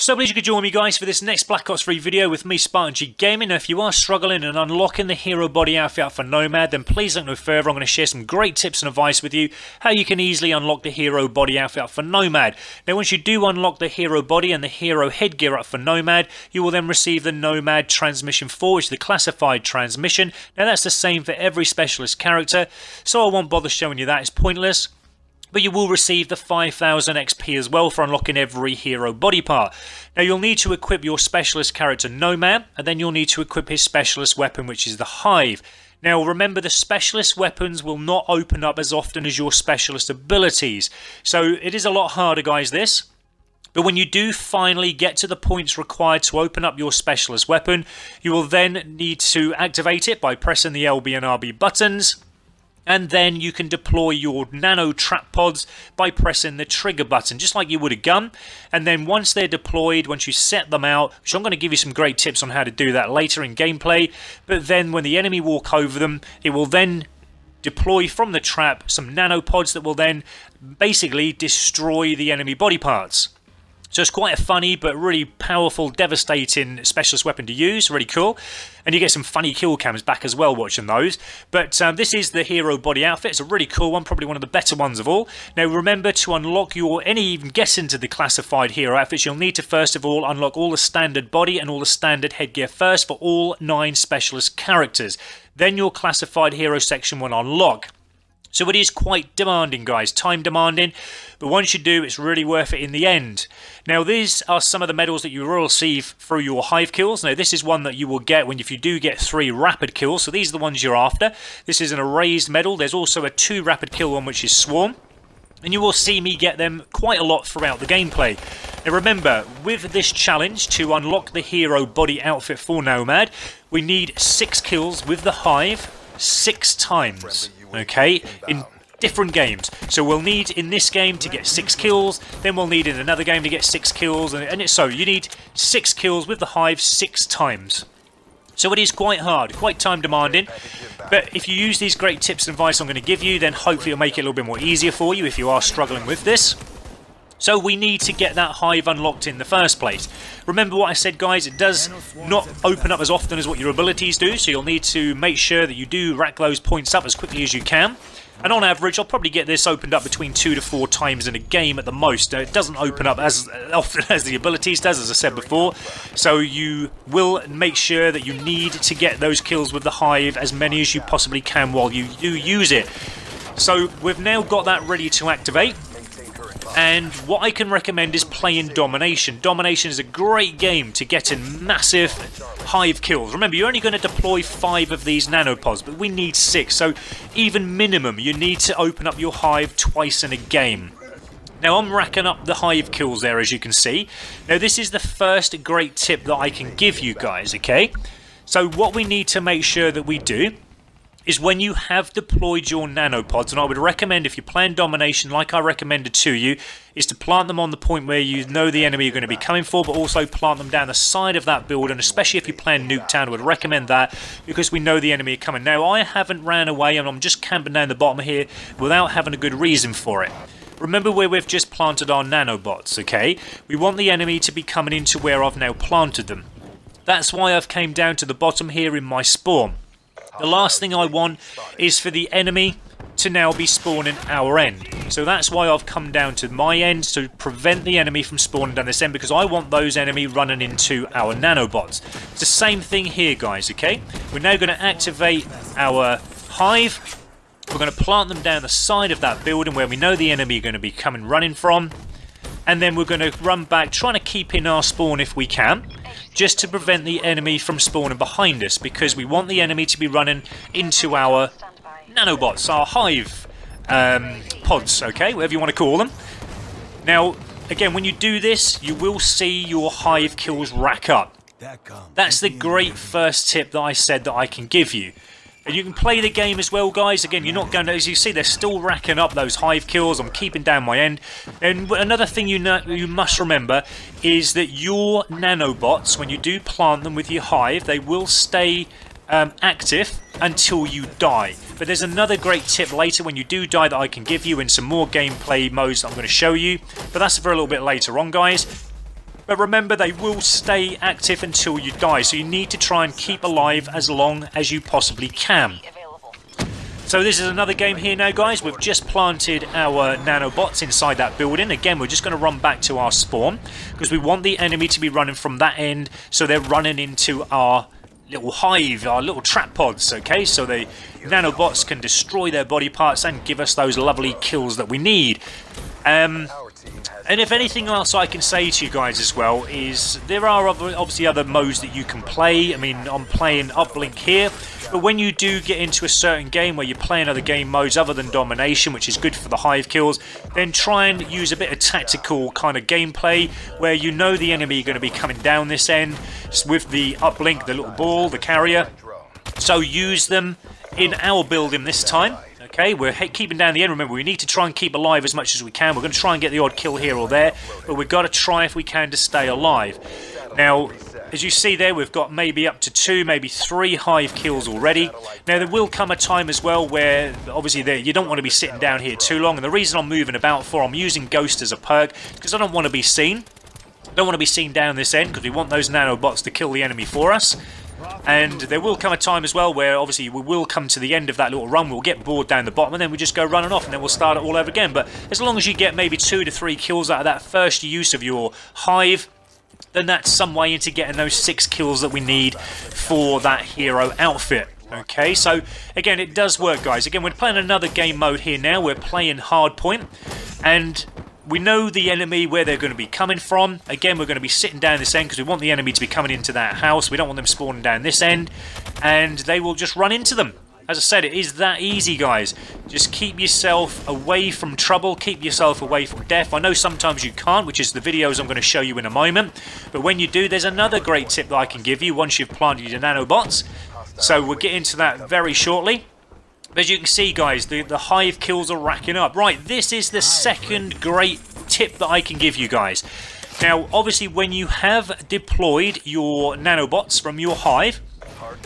So pleased you could join me guys for this next Black Ops 3 video with me, Spartan G Gaming. Now if you are struggling and unlocking the hero body outfit for Nomad, then please look no further. I'm going to share some great tips and advice with you how you can easily unlock the hero body outfit for Nomad. Now once you do unlock the hero body and the hero headgear up for Nomad, you will then receive the Nomad transmission 4, which is the classified transmission. Now that's the same for every specialist character, so I won't bother showing you that, it's pointless. But you will receive the 5000 XP as well for unlocking every hero body part. Now you'll need to equip your specialist character Nomad, and then you'll need to equip his specialist weapon, which is the HIVE. Now remember, the specialist weapons will not open up as often as your specialist abilities, so it is a lot harder guys this. But when you do finally get to the points required to open up your specialist weapon, you will then need to activate it by pressing the LB and RB buttons. And then you can deploy your nano trap pods by pressing the trigger button, just like you would a gun. And then once they're deployed, once you set them out, which I'm going to give you some great tips on how to do that later in gameplay, but then when the enemy walk over them, it will then deploy from the trap some nano pods that will then basically destroy the enemy body parts. So it's quite a funny but really powerful, devastating specialist weapon to use, really cool. And you get some funny kill cams back as well watching those. But this is the hero body outfit. It's a really cool one, probably one of the better ones of all. Now remember, to unlock even get into the classified hero outfits, you'll need to first of all unlock all the standard body and all the standard headgear first for all 9 specialist characters. Then your classified hero section will unlock. So it is quite demanding guys, time demanding, but once you do, it's really worth it in the end. Now these are some of the medals that you will receive through your HIVE kills. Now this is one that you will get if you do get 3 rapid kills, so these are the ones you're after. This is an erased medal. There's also a 2 rapid kill one, which is Swarm. And you will see me get them quite a lot throughout the gameplay. Now remember, with this challenge to unlock the hero body outfit for Nomad, we need 6 kills with the HIVE 6 times. Okay, in different games. So we'll need in this game to get 6 kills, then we'll need in another game to get 6 kills, and so you need 6 kills with the HIVE 6 times. So it is quite hard, quite time demanding, but if you use these great tips and advice I'm going to give you, then hopefully it'll make it a little bit more easier for you if you are struggling with this. So we need to get that HIVE unlocked in the first place. Remember what I said guys, it does not open up as often as what your abilities do, so you'll need to make sure that you do rack those points up as quickly as you can. And on average, I'll probably get this opened up between 2 to 4 times in a game at the most. It doesn't open up as often as the abilities does, as I said before. So you will make sure that you need to get those kills with the HIVE, as many as you possibly can while you do use it. So we've now got that ready to activate. And what I can recommend is playing Domination. Domination is a great game to get in massive HIVE kills. Remember, you're only going to deploy 5 of these nanopods, but we need 6. So even minimum, you need to open up your HIVE twice in a game. Now I'm racking up the HIVE kills there, as you can see. Now this is the first great tip that I can give you guys, okay? So what we need to make sure that we do is when you have deployed your nanopods, and I would recommend, if you're playing Domination like I recommended to you, is to plant them on the point where you know the enemy are going to be coming for, but also plant them down the side of that building, especially if you're playing Nuketown. I would recommend that because we know the enemy are coming. Now I haven't ran away and I'm just camping down the bottom here without having a good reason for it. Remember where we've just planted our nanobots, okay? We want the enemy to be coming into where I've now planted them. That's why I've came down to the bottom here in my spawn. The last thing I want is for the enemy to now be spawning our end. So that's why I've come down to my end, to prevent the enemy from spawning down this end, because I want those enemy running into our nanobots. It's the same thing here guys, okay? We're now going to activate our HIVE. We're going to plant them down the side of that building where we know the enemy are going to be coming running from. And then we're going to run back, trying to keep in our spawn if we can, just to prevent the enemy from spawning behind us, because we want the enemy to be running into our nanobots, our HIVE pods, okay, whatever you want to call them. Now, again, when you do this, you will see your HIVE kills rack up. That's the great first tip that I said that I can give you. And you can play the game as well, guys. Again, you're not going to, as you see, they're still racking up those HIVE kills. I'm keeping down my end. And another thing you must remember is that your nanobots, when you do plant them with your HIVE, they will stay active until you die. But there's another great tip later when you do die that I can give you in some more gameplay modes that I'm going to show you. But that's for a little bit later on, guys. But remember, they will stay active until you die, so you need to try and keep alive as long as you possibly can. So this is another game here now, guys. We've just planted our nanobots inside that building. Again, we're just going to run back to our spawn because we want the enemy to be running from that end, so they're running into our little hive, our little trap pods, okay? So the nanobots can destroy their body parts and give us those lovely kills that we need. And if anything else I can say to you guys as well is there are obviously other modes that you can play. I mean, I'm playing Uplink here, but when you do get into a certain game where you're playing other game modes other than domination, which is good for the hive kills, then try and use a bit of tactical kind of gameplay where you know the enemy are going to be coming down this end with the Uplink, the little ball, the carrier. So use them in our building this time. Okay, we're keeping down the end. Remember, we need to try and keep alive as much as we can. We're going to try and get the odd kill here or there, but we've got to try if we can to stay alive. Now, as you see there, we've got maybe up to 2, maybe 3 hive kills already. Now, there will come a time as well where, obviously, you don't want to be sitting down here too long. And the reason I'm moving about I'm using Ghost as a perk, because I don't want to be seen. I don't want to be seen down this end, because we want those nanobots to kill the enemy for us. And there will come a time as well where obviously we will come to the end of that little run, we'll get bored down the bottom and then we just go running off and then we'll start it all over again. But as long as you get maybe 2 to 3 kills out of that first use of your hive, then that's some way into getting those 6 kills that we need for that hero outfit. Okay, so again, it does work, guys. Again, we're playing another game mode here now. We're playing Hardpoint, and we know the enemy, where they're going to be coming from. Again, we're going to be sitting down this end because we want the enemy to be coming into that house. We don't want them spawning down this end, and they will just run into them. As I said, it is that easy, guys. Just keep yourself away from trouble. Keep yourself away from death. I know sometimes you can't, which is the videos I'm going to show you in a moment. But when you do, there's another great tip that I can give you once you've planted your nanobots. So we'll get into that very shortly. As you can see, guys, the hive kills are racking up. Right, this is the second great tip that I can give you guys. Now, obviously, when you have deployed your nanobots from your hive,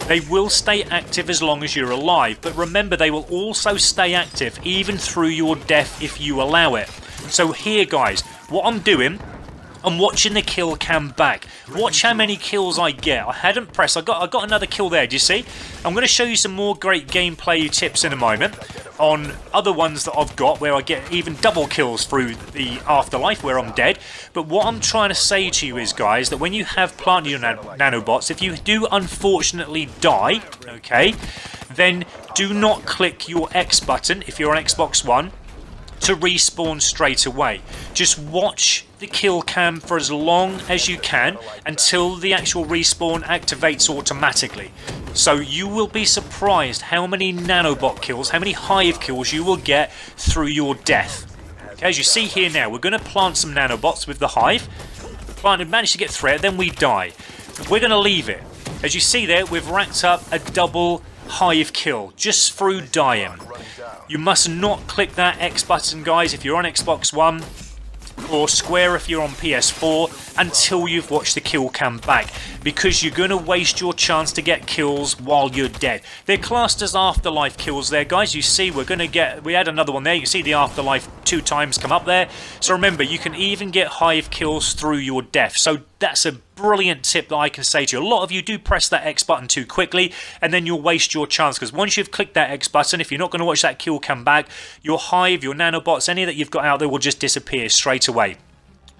they will stay active as long as you're alive. But remember, they will also stay active even through your death if you allow it. So here, guys, what I'm doing, I'm watching the kill cam back. Watch how many kills I get. I hadn't pressed. I got another kill there. Do you see? I'm going to show you some more great gameplay tips in a moment on other ones that I've got where I get even double kills through the Afterlife where I'm dead. But what I'm trying to say to you is, guys, that when you have planted your nanobots, if you do unfortunately die, okay, then do not click your X button if you're on Xbox One to respawn straight away. Just watch the kill cam for as long as you can until the actual respawn activates automatically. So you will be surprised how many nanobot kills, how many hive kills you will get through your death. Okay, as you see here now, we're going to plant some nanobots with the hive. Managed to get through, then we die. We're going to leave it. As you see there, we've racked up a double hive kill just through dying. You must not click that X button, guys, if you're on Xbox One, or square if you're on PS4, until you've watched the kill cam back, because you're going to waste your chance to get kills while you're dead. They're classed as Afterlife kills there, guys. You see, we had another one there. You can see the Afterlife 2 times come up there. So remember, you can even get hive kills through your death. So that's a brilliant tip that I can say to you. A lot of you do press that X button too quickly, and then you'll waste your chance, because once you've clicked that X button, if you're not going to watch that kill come back, your hive, your nanobots, any that you've got out there will just disappear straight away.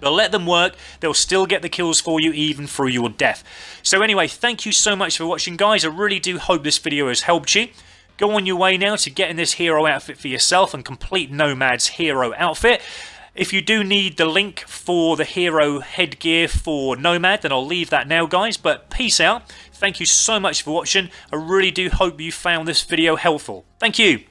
But let them work, they'll still get the kills for you even through your death. So anyway, thank you so much for watching, guys. I really do hope this video has helped you. Go on your way now to getting this hero outfit for yourself and complete Nomad's hero outfit. If you do need the link for the hero headgear for Nomad, then I'll leave that now, guys. But peace out. Thank you so much for watching. I really do hope you found this video helpful. Thank you.